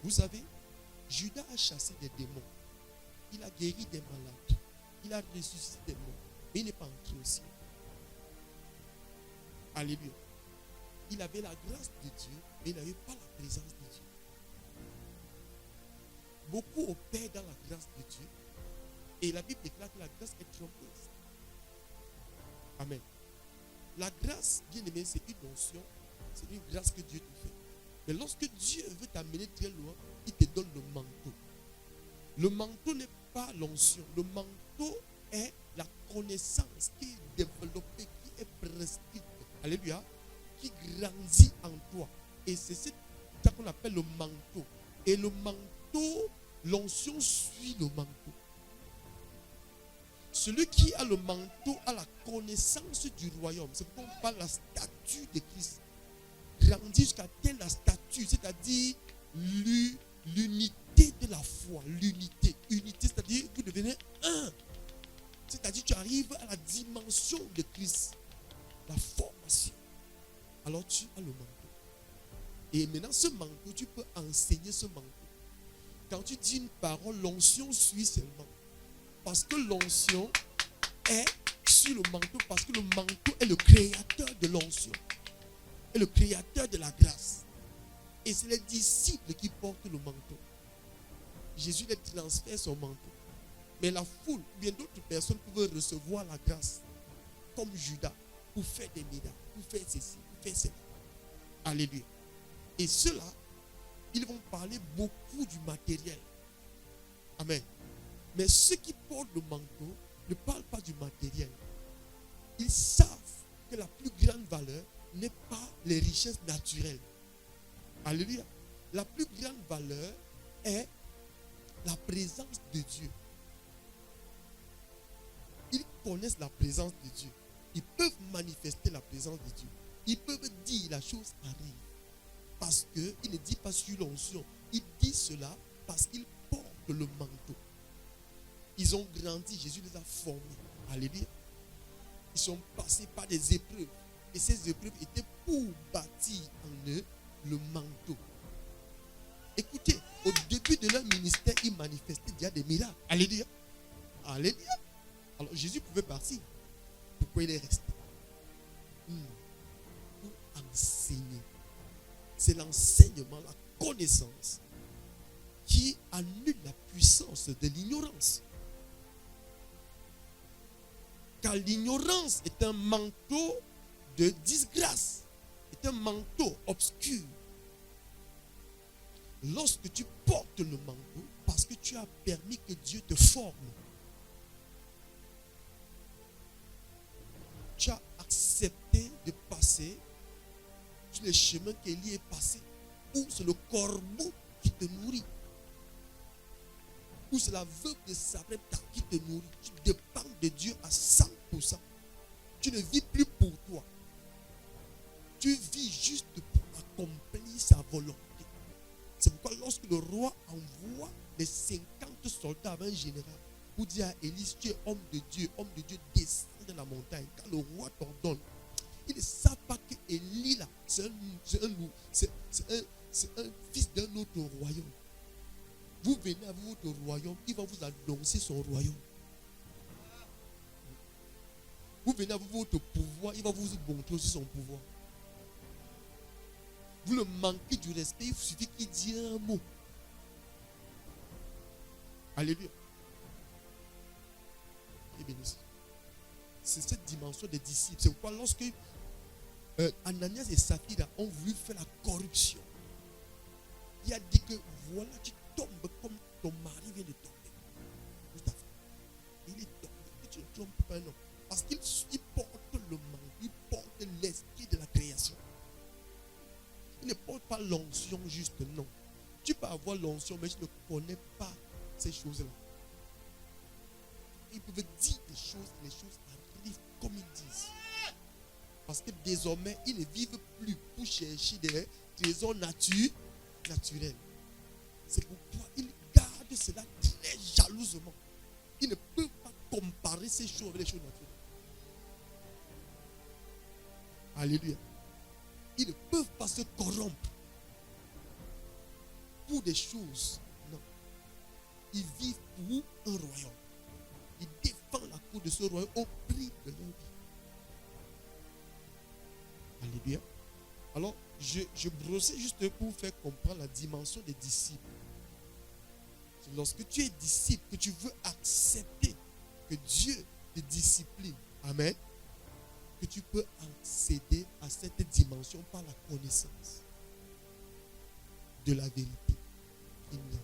Vous savez, Judas a chassé des démons. Il a guéri des malades. Il a ressuscité des morts. Mais il n'est pas entré au ciel. Alléluia. Il avait la grâce de Dieu, mais il n'avait pas la présence de Dieu. Beaucoup opèrent dans la grâce de Dieu. Et la Bible déclare que la grâce est trompeuse. Amen. La grâce, bien aimé, c'est une notion. C'est une grâce que Dieu te fait. Mais lorsque Dieu veut t'amener très loin, il te donne le manteau. Le manteau n'est pas l'onction. Le manteau est la connaissance qui est développée, qui est prescrite. Alléluia. Qui grandit en toi. Et c'est ça qu'on appelle le manteau. Et le manteau, l'onction suit le manteau. Celui qui a le manteau a la connaissance du royaume. C'est pourquoi on parle de la statue de Christ. Grandit jusqu'à telle la statue, c'est-à-dire l'unité de la foi. L'unité. Unité, c'est-à-dire que vous devenez un. C'est-à-dire que tu arrives à la dimension de Christ. La formation. Alors tu as le manteau. Et maintenant, ce manteau, tu peux enseigner ce manteau. Quand tu dis une parole, l'onction suit seulement. Parce que l'onction est sur le manteau, parce que le manteau est le créateur de l'onction. Est le créateur de la grâce. Et c'est les disciples qui portent le manteau. Jésus les transfère son manteau. Mais la foule, bien d'autres personnes pouvaient recevoir la grâce. Comme Judas, pour faire des miracles, pour faire ceci, pour faire cela. Alléluia. Et ceux-là, ils vont parler beaucoup du matériel. Amen. Mais ceux qui portent le manteau ne parlent pas du matériel. Ils savent que la plus grande valeur n'est pas les richesses naturelles. Alléluia. La plus grande valeur est la présence de Dieu. Ils connaissent la présence de Dieu. Ils peuvent manifester la présence de Dieu. Ils peuvent dire la chose arrive. Parce qu'il ne dit pas sur l'onction. Il dit cela parce qu'ils portent le manteau. Ils ont grandi, Jésus les a formés. Alléluia. Ils sont passés par des épreuves. Et ces épreuves étaient pour bâtir en eux le manteau. Écoutez, au début de leur ministère, ils manifestaient déjà des miracles. Alléluia. Alléluia. Alors Jésus pouvait partir. Pourquoi il est resté? Pour enseigner. C'est l'enseignement, la connaissance qui annule la puissance de l'ignorance. Car l'ignorance est un manteau de disgrâce, est un manteau obscur. Lorsque tu portes le manteau, parce que tu as permis que Dieu te forme, tu as accepté de passer sur les chemins qu'Élie est passé, où c'est le corbeau qui te nourrit, où c'est la veuve de Sarepta qui te nourrit. Tu dépends de Dieu à 100%. Tu ne vis plus pour toi. Tu vis juste pour accomplir sa volonté. C'est pourquoi lorsque le roi envoie les 50 soldats avec un général pour dire à Élie, tu es homme de Dieu, descends de la montagne. Quand le roi t'ordonne, ils ne savent pas que Élie là, c'est un fils d'un autre royaume. Vous venez avec votre royaume, il va vous annoncer son royaume. Vous venez avec votre pouvoir, il va vous montrer aussi son pouvoir. Vous le manquez du respect, il suffit qu'il dise un mot. Alléluia. Et bien, c'est cette dimension des disciples. C'est pourquoi lorsque Ananias et Saphira ont voulu faire la corruption, il a dit que voilà, tu tombes comme ton mari vient de tomber. Il est tombé, que tu ne trompes pas un homme. Parce qu'il porte le manque, il porte l'esprit de la création. Il ne porte pas l'onction juste, non. Tu peux avoir l'onction, mais tu ne connais pas ces choses-là. Ils peuvent dire des choses, et les choses arrivent comme ils disent. Parce que désormais, ils ne vivent plus pour chercher des trésors naturels. C'est pourquoi ils gardent cela très jalousement. Ils ne peuvent pas comparer ces choses avec les choses naturelles. Alléluia. Ils ne peuvent pas se corrompre pour des choses. Non. Ils vivent pour un royaume. Ils défendent la cause de ce royaume au prix de leur vie. Alléluia. Alors, je brossais juste pour faire comprendre la dimension des disciples. C'est lorsque tu es disciple, que tu veux accepter que Dieu te discipline. Amen. Que tu peux accéder à cette dimension par la connaissance de la vérité. Il n'y a